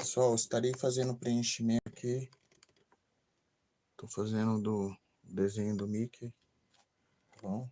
Pessoal, estarei fazendo preenchimento aqui. Tô fazendo do desenho do Mickey, tá bom?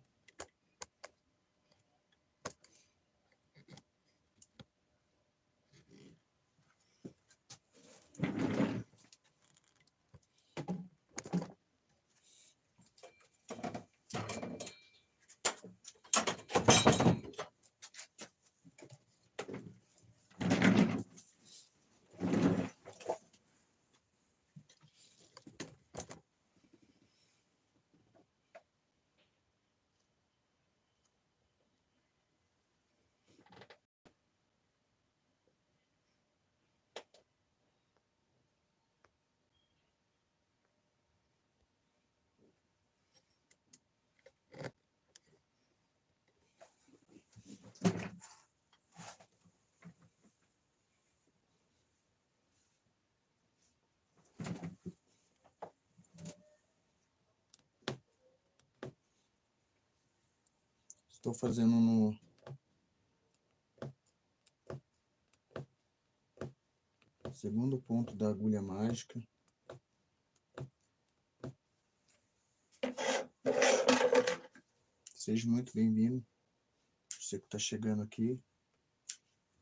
Estou fazendo no segundo ponto da agulha mágica. Seja muito bem-vindo, você que está chegando aqui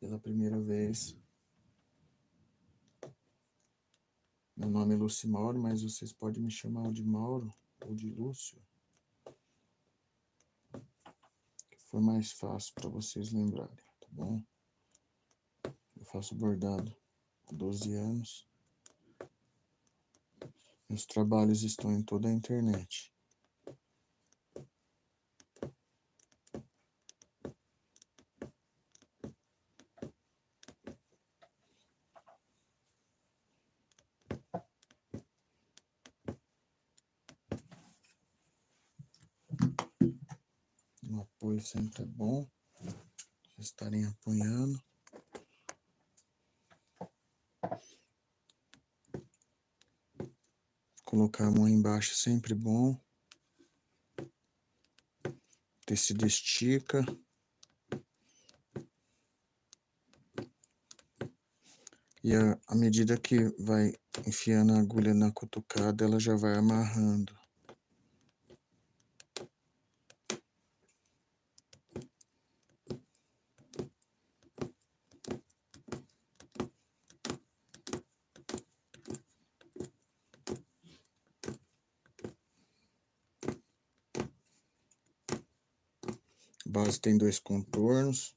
pela primeira vez. Meu nome é Lúcio Mauro, mas vocês podem me chamar de Mauro ou de Lúcio, que for mais fácil para vocês lembrarem, tá bom? Eu faço bordado há 12 anos. Meus trabalhos estão em toda a internet. O apoio sempre é bom. Vocês estarem apoiando. Colocar a mão embaixo é sempre bom. O tecido estica. E à medida que vai enfiando a agulha na cutucada, ela já vai amarrando. A base tem 2 contornos.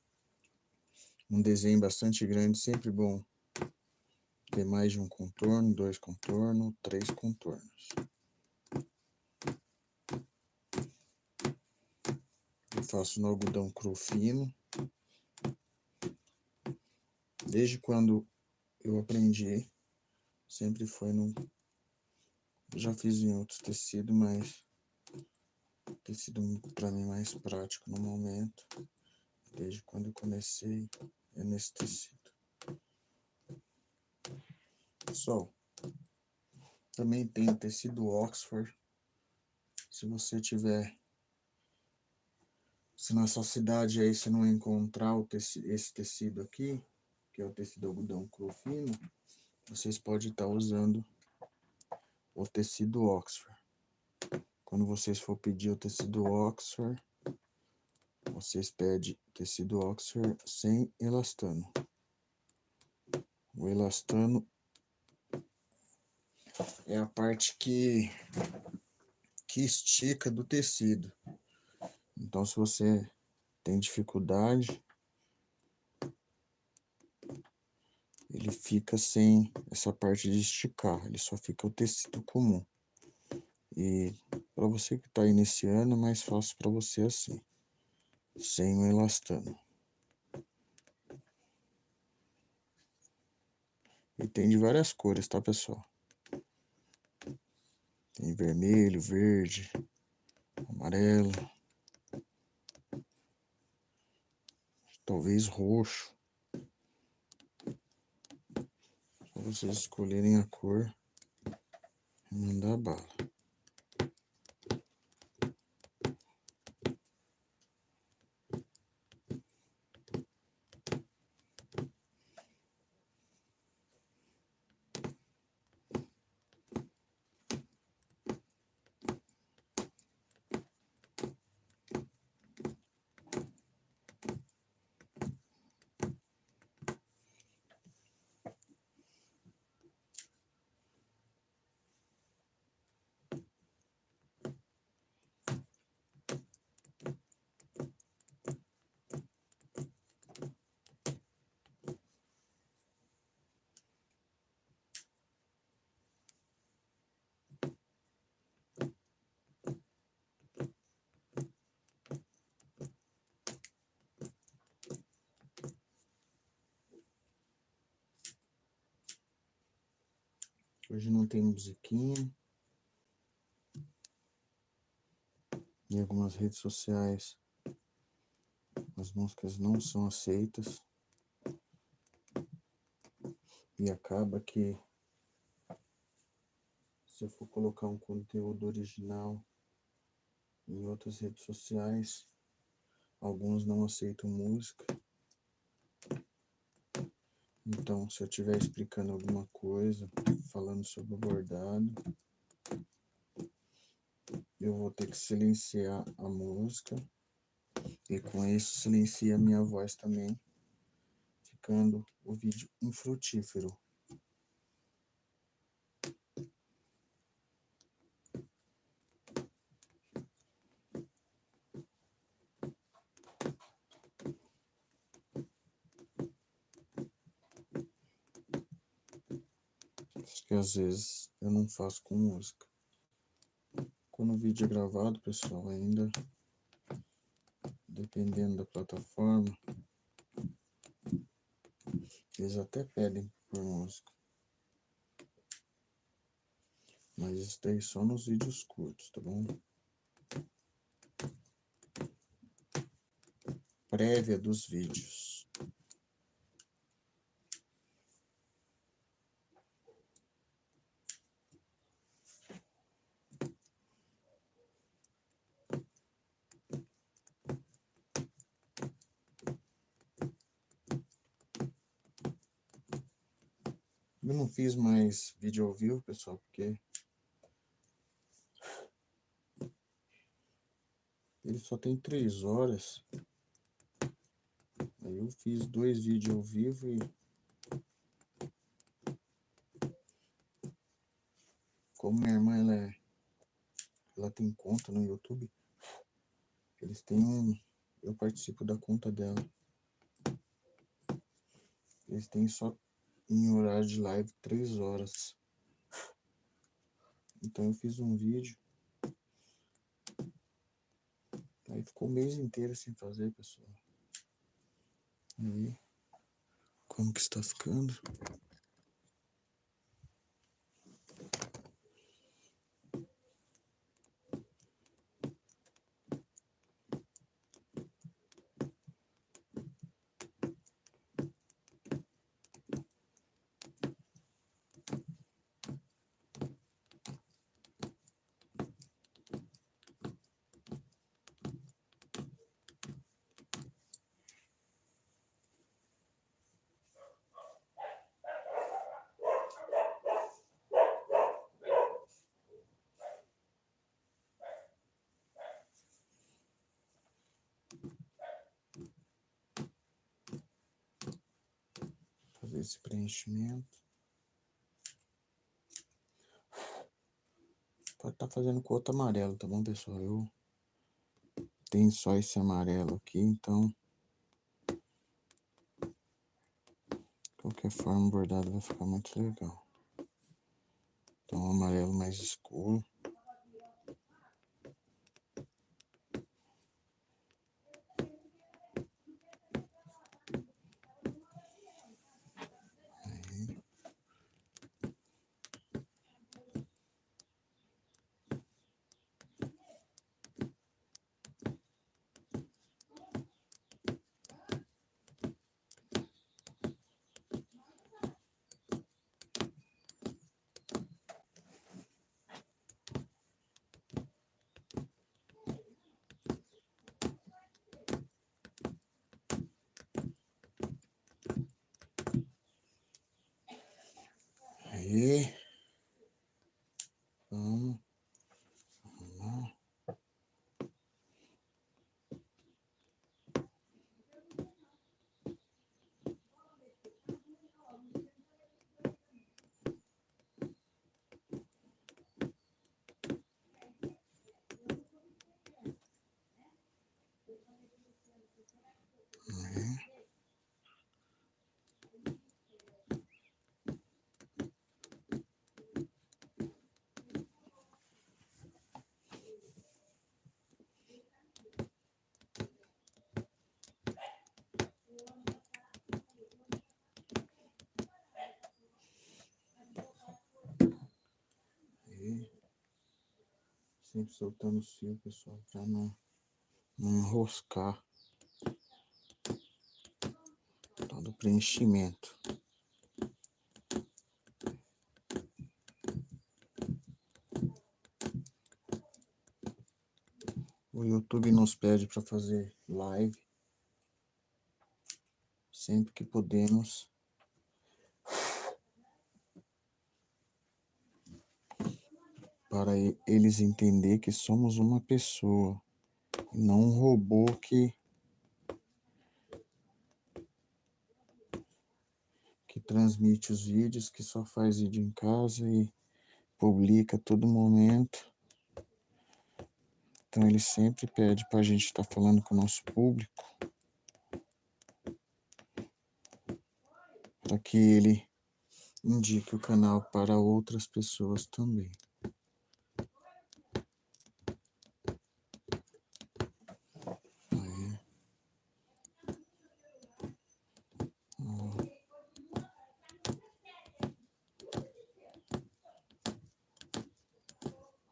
Um desenho bastante grande, sempre bom ter mais de um contorno, 2 contornos, 3 contornos. Eu faço no algodão cru fino. Desde quando eu aprendi, sempre foi no... Já fiz em outros tecidos, mas o tecido para mim mais prático no momento. Desde quando eu comecei, é nesse tecido. Pessoal, também tem o tecido Oxford. Se você tiver, se na sua cidade aí você não encontrar esse tecido aqui, que é o tecido algodão cru fino, vocês podem estar usando o tecido Oxford. Quando vocês for pedir o tecido Oxford, vocês pedem tecido Oxford sem elastano. O elastano é a parte que estica do tecido. Então, se você tem dificuldade, ele fica sem essa parte de esticar, ele só fica o tecido comum. E para você que está iniciando, é mais fácil para você assim, sem o elastano. E tem de várias cores, tá, pessoal? Tem vermelho, verde, amarelo, talvez roxo. Só vocês escolherem a cor e mandar bala. tem musiquinha. Em algumas redes sociais, as músicas não são aceitas. E acaba que, se eu for colocar um conteúdo original em outras redes sociais, alguns não aceitam música. Então, se eu estiver explicando alguma coisa, falando sobre o bordado, eu vou ter que silenciar a música. E com isso, silencia a minha voz também, ficando o vídeo infrutífero. Acho que às vezes eu não faço com música. Quando o vídeo é gravado, pessoal, ainda dependendo da plataforma, eles até pedem por música. Mas isso daí só nos vídeos curtos, tá bom? Prévia dos vídeos. Eu não fiz mais vídeo ao vivo, pessoal, porque ele só tem 3 horas. Aí eu fiz 2 vídeos ao vivo e como minha irmã ela tem conta no YouTube, eles têm eu participo da conta dela. Eles têm só em horário de live 3 horas. Então eu fiz um vídeo. Aí ficou o mês inteiro sem fazer, pessoal. Aí, como que está ficando? Fazer esse preenchimento. Pode estar fazendo com outro amarelo, tá bom, pessoal? Eu tenho só esse amarelo aqui, então de qualquer forma o bordado vai ficar muito legal. Então um amarelo mais escuro. Aí. sempre soltando o fio, pessoal, para não enroscar todo o preenchimento. O YouTube nos pede para fazer live sempre que podemos, para eles entender que somos uma pessoa e não um robô que transmite os vídeos, que só faz vídeo em casa e publica a todo momento. Então ele sempre pede para a gente estar falando com o nosso público, para que ele indique o canal para outras pessoas também. Aí.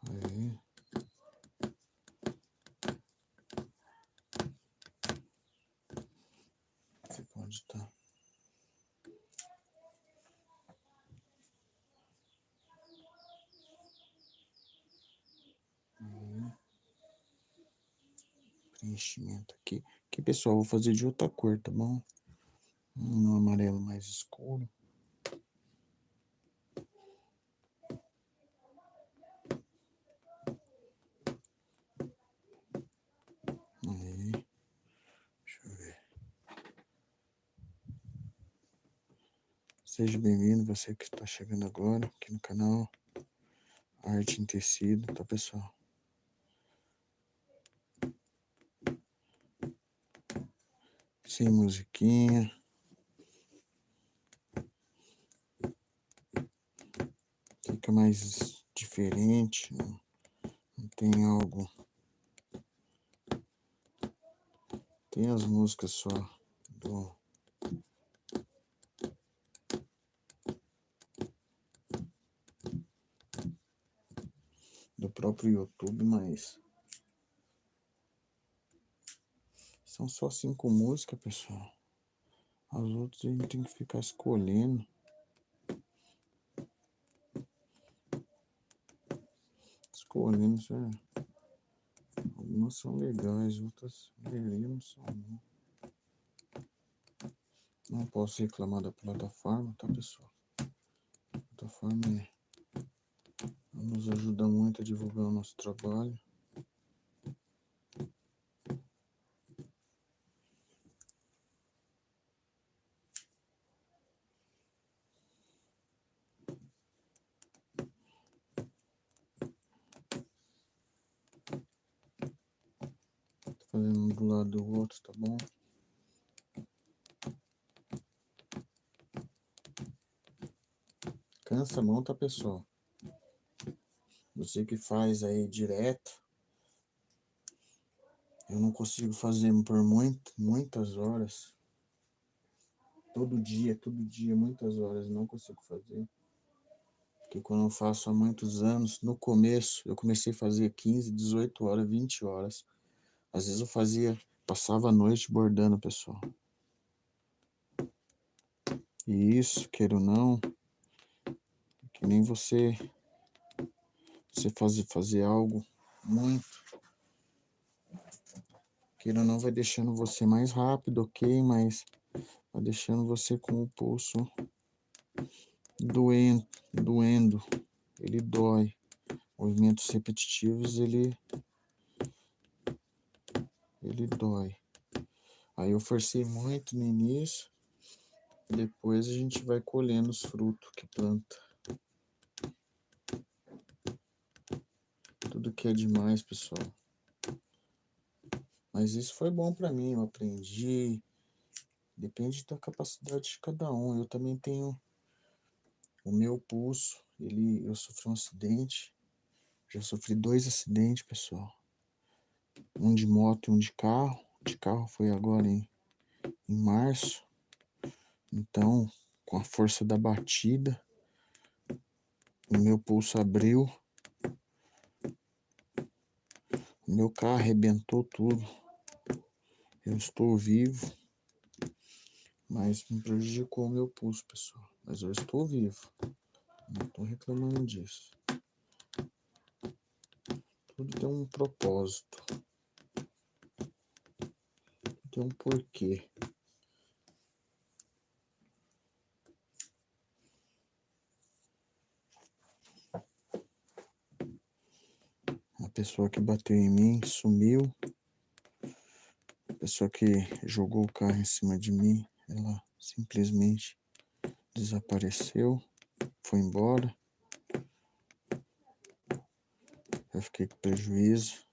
Aí. Você pode estar. Preenchimento aqui. Aqui, pessoal, vou fazer de outra cor, tá bom? Um amarelo mais escuro. Aí. Deixa eu ver. Seja bem-vindo, você que está chegando agora aqui no canal Arte em Tecido, tá, pessoal? Sem musiquinha. Fica mais diferente. Não tem algo. Tem as músicas só do próprio YouTube, mas são só 5 músicas, pessoal. As outras a gente tem que ficar escolhendo. Escolhendo, sério. Algumas são legais, outras não são. Não posso reclamar da plataforma, tá, pessoal? A plataforma nos ajuda muito a divulgar o nosso trabalho. Tô fazendo um do lado do outro, tá bom? Cansa a mão, tá, pessoal? Você que faz aí direto, eu não consigo fazer por muitas horas. Todo dia, muitas horas, não consigo fazer. Porque quando eu faço há muitos anos, no começo, eu comecei a fazer 15, 18 horas, 20 horas. Às vezes eu passava a noite bordando, pessoal. E isso, queira ou não, que nem você fazer algo muito, queira ou não, vai deixando você mais rápido, ok, mas vai deixando você com o pulso doendo, ele dói. Movimentos repetitivos, ele dói. Aí eu forcei muito no início, depois a gente vai colhendo os frutos que planta. Tudo que é demais, pessoal. Mas isso foi bom para mim, eu aprendi. Depende da capacidade de cada um. Eu também tenho o meu pulso, eu sofri um acidente. Já sofri 2 acidentes, pessoal. Um de moto e um de carro. De carro foi agora em março. Então, com a força da batida, o meu pulso abriu. Meu carro arrebentou tudo. Eu estou vivo, mas me prejudicou o meu pulso, pessoal. Mas eu estou vivo. Não estou reclamando disso. Tudo tem um propósito. Tudo tem um porquê. A pessoa que bateu em mim sumiu. A pessoa que jogou o carro em cima de mim, ela simplesmente desapareceu, foi embora. Eu fiquei com prejuízo.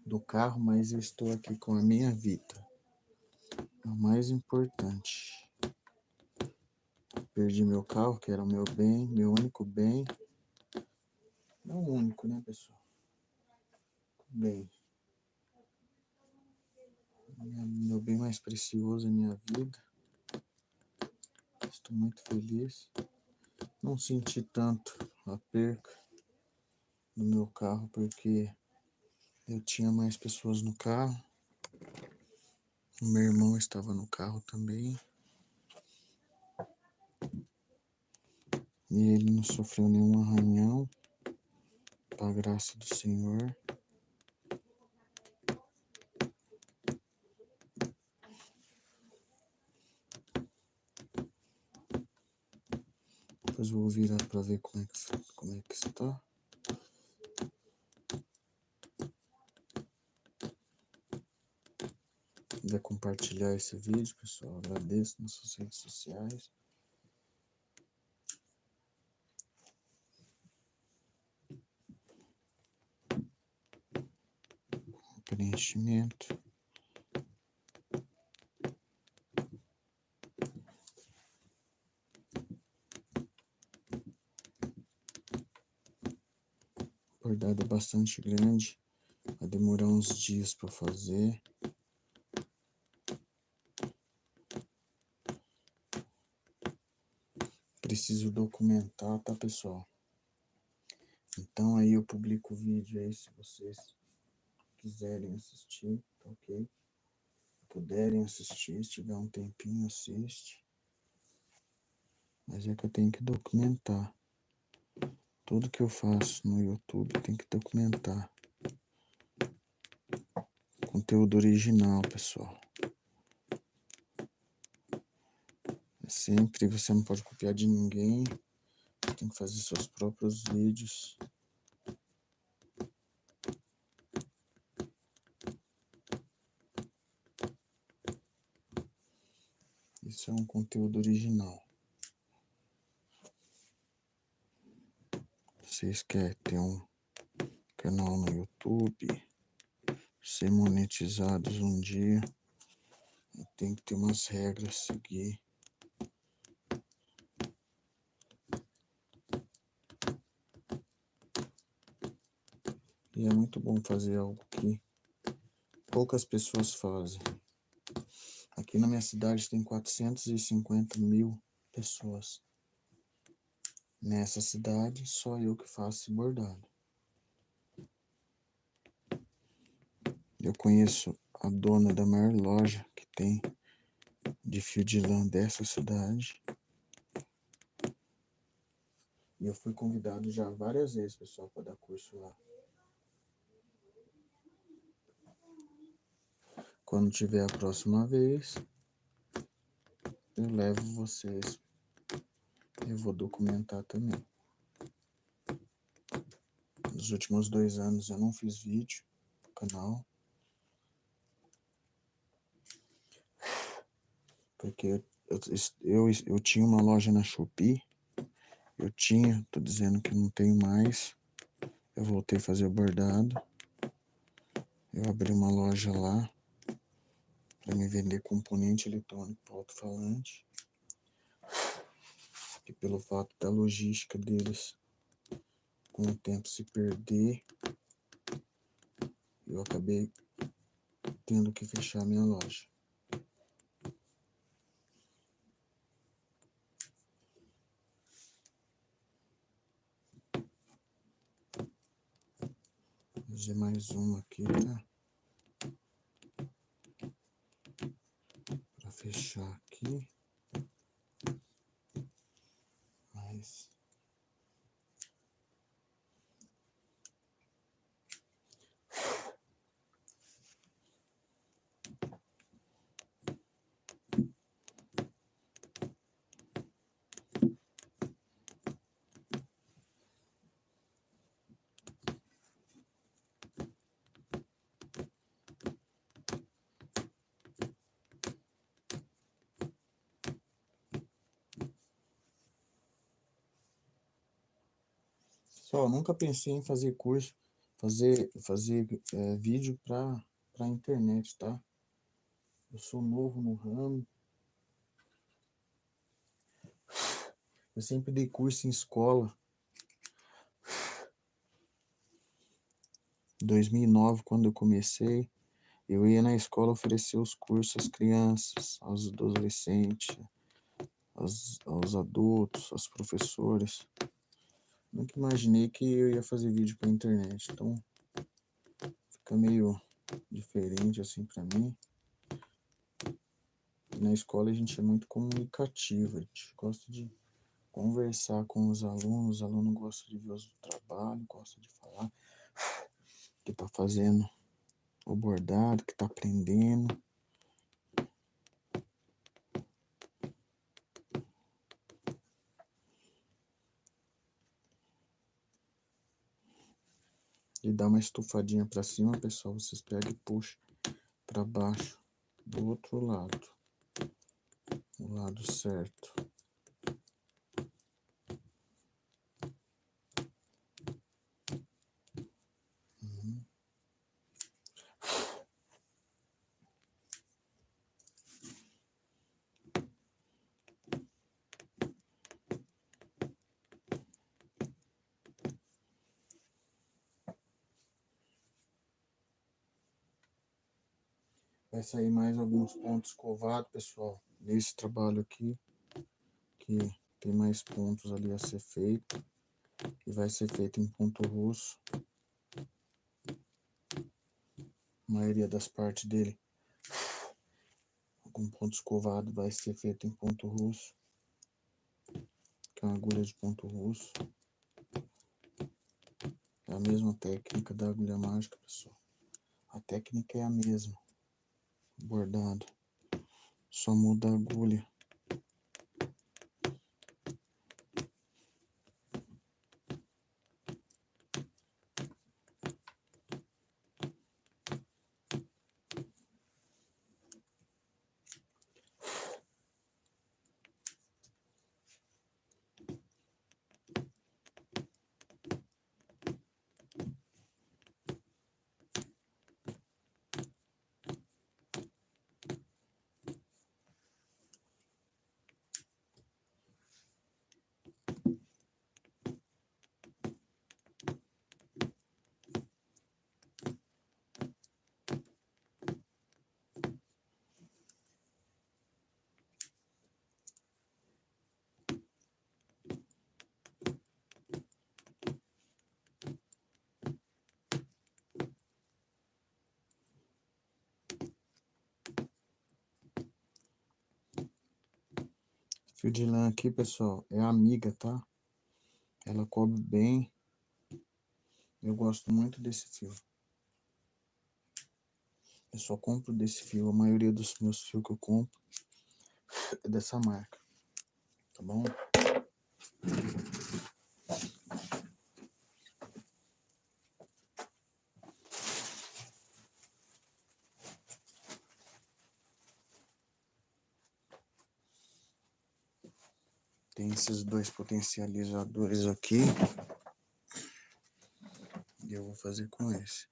Do carro, mas eu estou aqui com a minha vida. É o mais importante. Perdi meu carro, que era o meu bem, meu único bem. Não o único, né, pessoal? Bem. Meu bem mais precioso é minha vida. Estou muito feliz. Não senti tanto a perca do meu carro, porque eu tinha mais pessoas no carro. O meu irmão estava no carro também. E ele não sofreu nenhum arranhão, com a graça do Senhor. Depois vou virar para ver como é que está. Se quiser compartilhar esse vídeo, pessoal, agradeço nas suas redes sociais. Preenchimento. Bordado bastante grande. Vai demorar uns dias para fazer. Preciso documentar, tá, pessoal? Então aí eu publico o vídeo aí se vocês quiserem assistir, tá ok? Puderem assistir, se tiver um tempinho, assiste. Mas é que eu tenho que documentar. Tudo que eu faço no YouTube tem que documentar. Conteúdo original, pessoal. Sempre você não pode copiar de ninguém. Você tem que fazer seus próprios vídeos. Isso é um conteúdo original. Vocês querem ter um canal no YouTube, ser monetizados um dia, tem que ter umas regras a seguir. E é muito bom fazer algo que poucas pessoas fazem. Aqui na minha cidade tem 450 mil pessoas. Nessa cidade, só eu que faço esse bordado. Eu conheço a dona da maior loja que tem de fio de lã dessa cidade. E eu fui convidado já várias vezes, pessoal, para dar curso lá. Quando tiver a próxima vez, eu levo vocês. Eu vou documentar também. Nos últimos 2 anos eu não fiz vídeo no canal. Porque eu tinha uma loja na Shopee. Tô dizendo que não tenho mais. Eu voltei a fazer bordado. Eu abri uma loja lá para me vender componente eletrônico para alto-falante. E pelo fato da logística deles com o tempo se perder, eu acabei tendo que fechar minha loja. . fazer mais uma aqui, tá? Pra fechar aqui. Mas... Só, nunca pensei em fazer curso, fazer vídeo pra internet, tá? Eu sou novo no ramo. Eu sempre dei curso em escola. Em 2009, quando eu comecei, eu ia na escola oferecer os cursos às crianças, aos adolescentes, aos adultos, aos professores. Nunca imaginei que eu ia fazer vídeo pra internet, então fica meio diferente assim pra mim. Na escola a gente é muito comunicativo, a gente gosta de conversar com os alunos gostam de ver o trabalho, gostam de falar que tá fazendo o bordado, que tá aprendendo. E dá uma estufadinha pra cima, pessoal, vocês pegam e puxam pra baixo do outro lado, o lado certo. Uhum. Vai sair mais alguns pontos covados, pessoal, nesse trabalho aqui, que tem mais pontos ali a ser feito, e vai ser feito em ponto russo. A maioria das partes dele, com ponto escovado, vai ser feito em ponto russo, que é uma agulha de ponto russo. É a mesma técnica da agulha mágica, pessoal. A técnica é a mesma, bordado, só muda a agulha. Fio de lã aqui, pessoal, é amiga, tá? Ela cobre bem. Eu gosto muito desse fio. Eu só compro desse fio. A maioria dos meus fios que eu compro é dessa marca. Tá bom? Tem esses dois potencializadores aqui. E eu vou fazer com esse.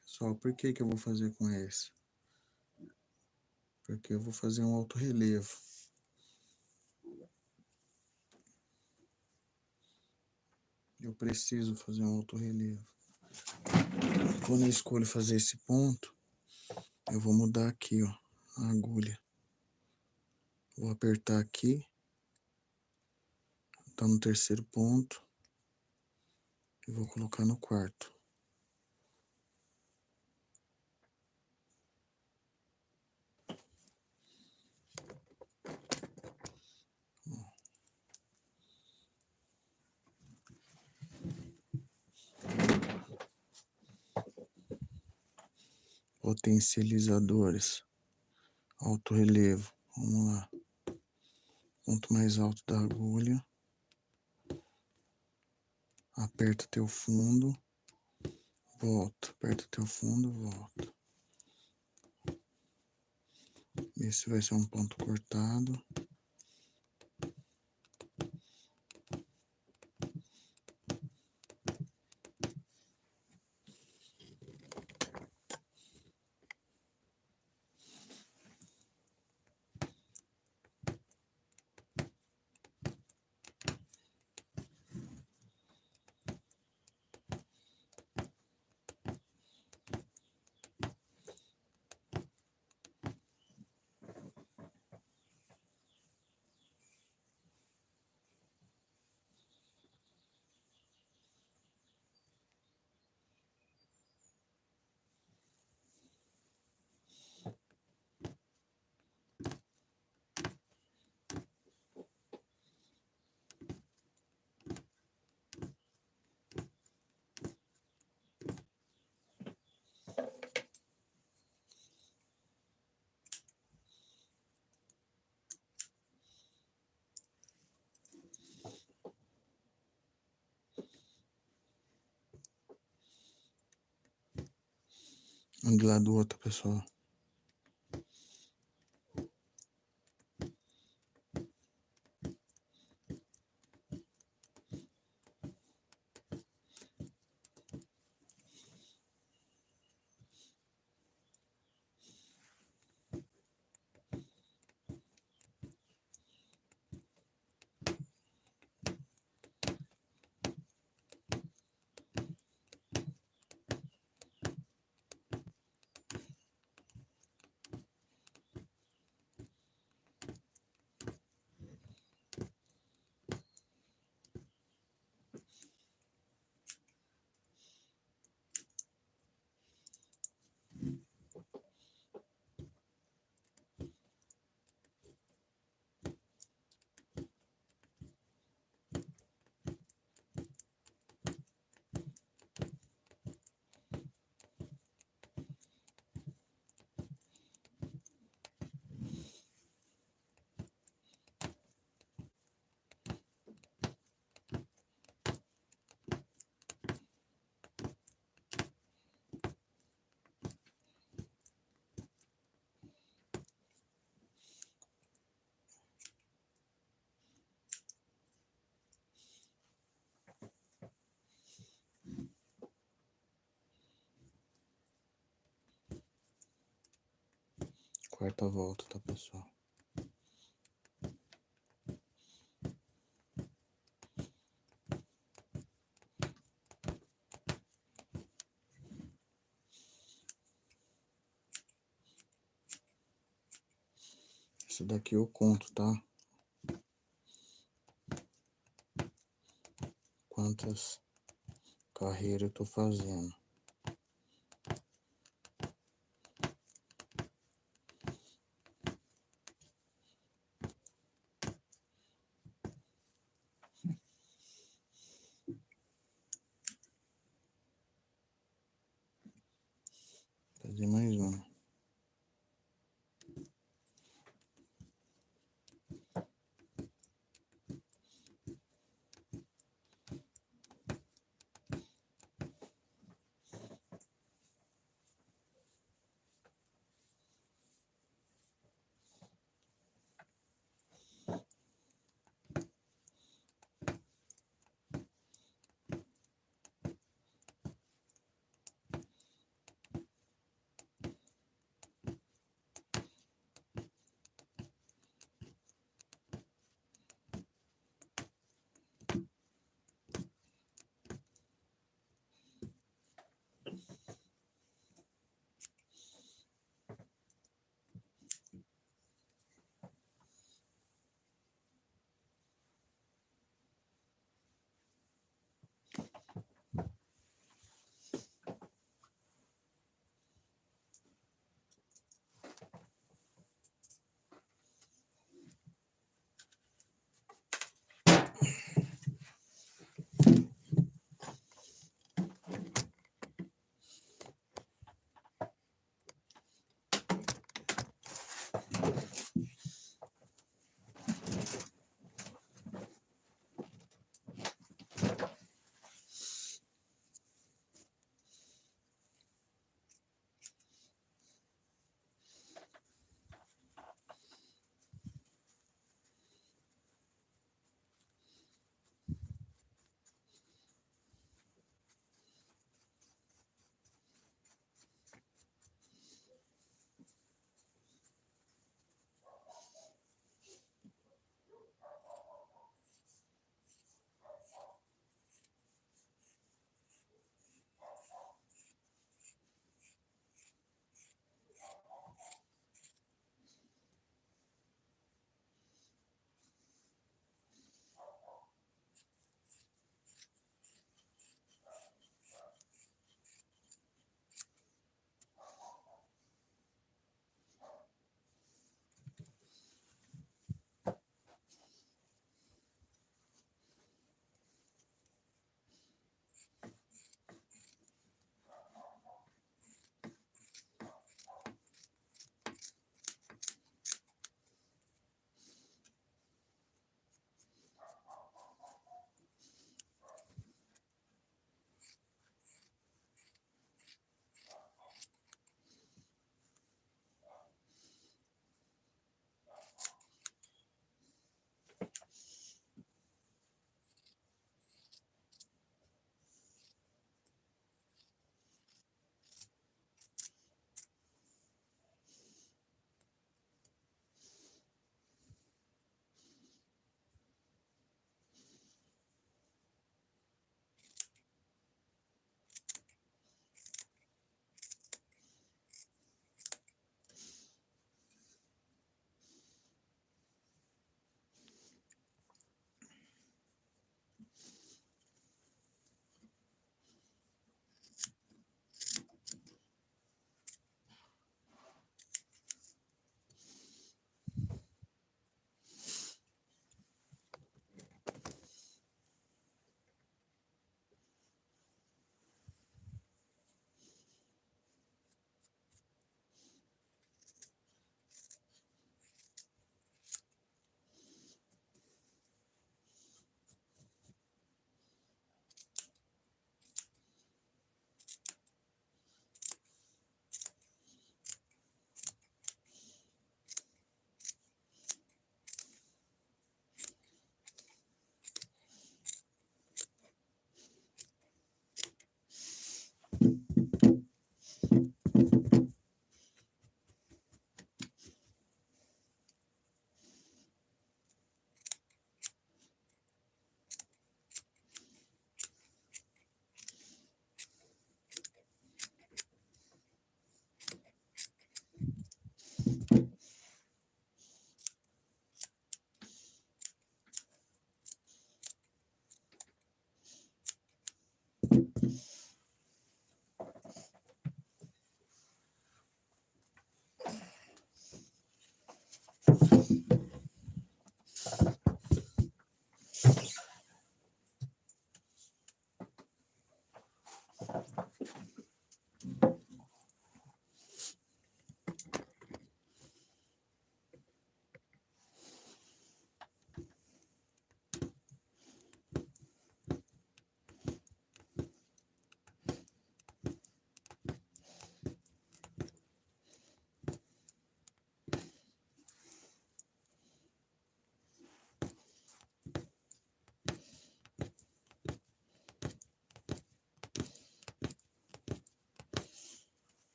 Pessoal, por que que eu vou fazer com esse? Porque eu vou fazer um alto relevo. eu preciso fazer um alto relevo. Quando eu escolho fazer esse ponto, eu vou mudar aqui, ó, a agulha. Vou apertar aqui, tá no terceiro ponto, e vou colocar no quarto. Potencializadores, alto relevo, vamos lá. Ponto mais alto da agulha, aperta teu fundo, volta, aperta teu fundo, volta. Esse vai ser um ponto cortado. Um do lado do outro, pessoal. Quarta volta, tá, pessoal? Esse daqui eu conto, tá? Quantas carreiras eu tô fazendo. Fazer mais uma.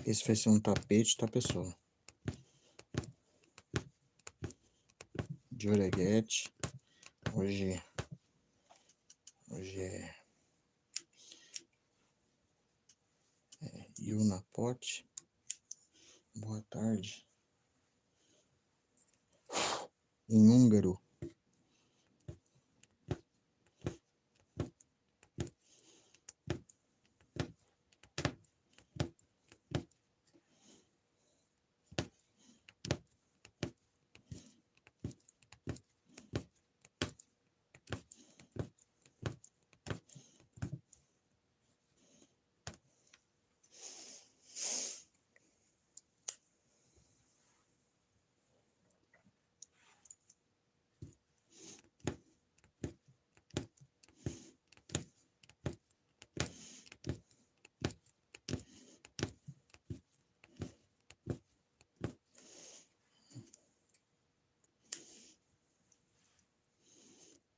Esse vai ser um tapete, tá, pessoal? De Oreguete. Hoje é Yuna Pote. Boa tarde. Em húngaro.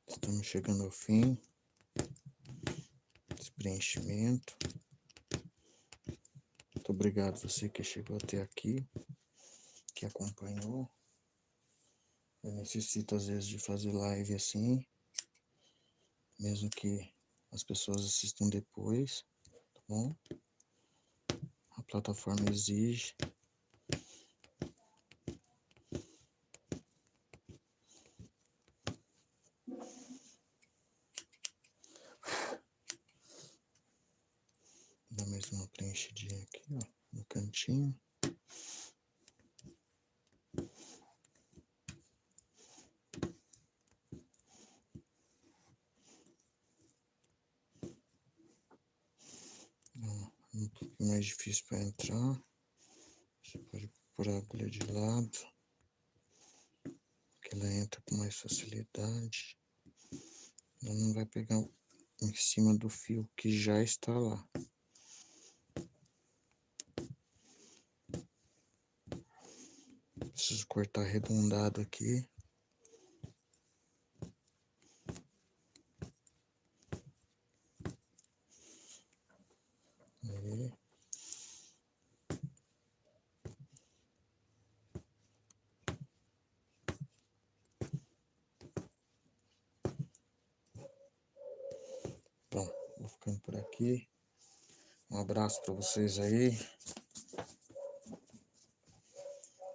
Estamos chegando ao fim desse preenchimento. Muito obrigado você que chegou até aqui, que acompanhou. Eu necessito às vezes de fazer live assim, mesmo que as pessoas assistam depois, tá bom? A plataforma exige. Dá mais uma preenchidinha aqui, ó, no cantinho. Um pouquinho mais difícil para entrar. Você pode pôr a agulha de lado, que ela entra com mais facilidade. Ela não vai pegar em cima do fio que já está lá. Preciso cortar arredondado aqui. Aí. Bom, vou ficando por aqui. Um abraço para vocês aí.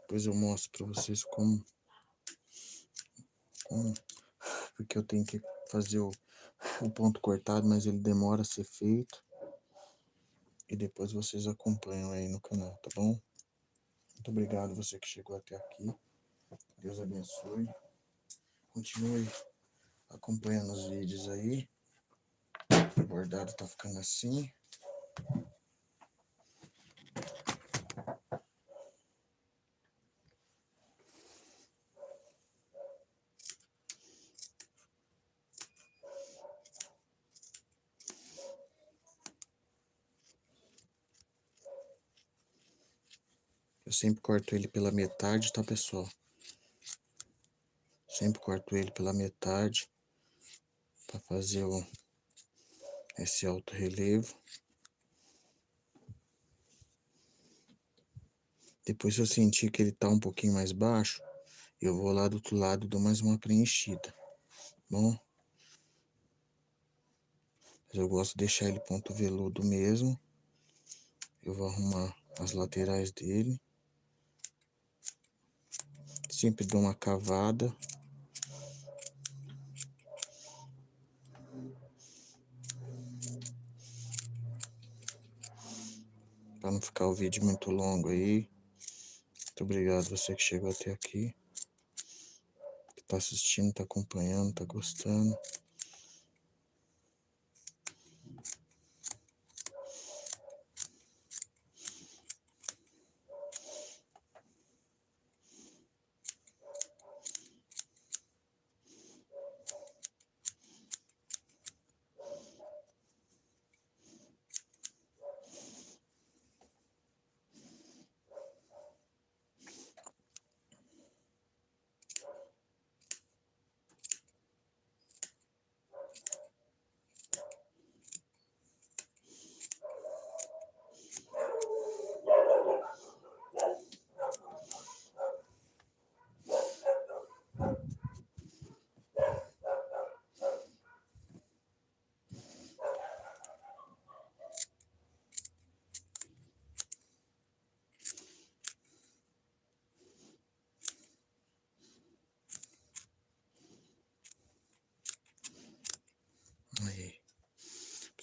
Depois eu mostro para vocês como, porque eu tenho que fazer o ponto cortado, mas ele demora a ser feito. E depois vocês acompanham aí no canal, tá bom? Muito obrigado você que chegou até aqui. Deus abençoe. Continue acompanhando os vídeos aí. O bordado tá ficando assim. Eu sempre corto ele pela metade, tá, pessoal? Sempre corto ele pela metade para fazer esse alto relevo. Depois, se eu sentir que ele tá um pouquinho mais baixo, eu vou lá do outro lado e dou mais uma preenchida, bom? Mas eu gosto de deixar ele ponto veludo mesmo. Eu vou arrumar as laterais dele. Sempre dou uma cavada. Para não ficar o vídeo muito longo aí. Muito obrigado você que chegou até aqui. Que tá assistindo, tá acompanhando, tá gostando.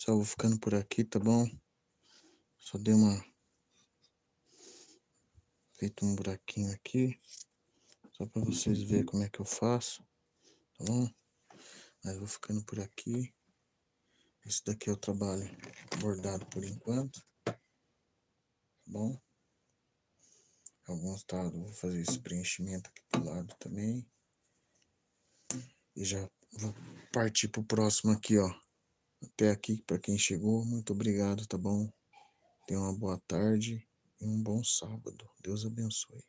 pessoal, vou ficando por aqui, tá bom? Só dei feito um buraquinho aqui, só para vocês verem como é que eu faço, tá bom? Mas vou ficando por aqui. Esse daqui é o trabalho bordado por enquanto, tá bom? Alguns tá, vou fazer esse preenchimento aqui pro lado também. E já vou partir pro próximo aqui, ó. Até aqui, para quem chegou, muito obrigado, tá bom? Tenha uma boa tarde e um bom sábado. Deus abençoe.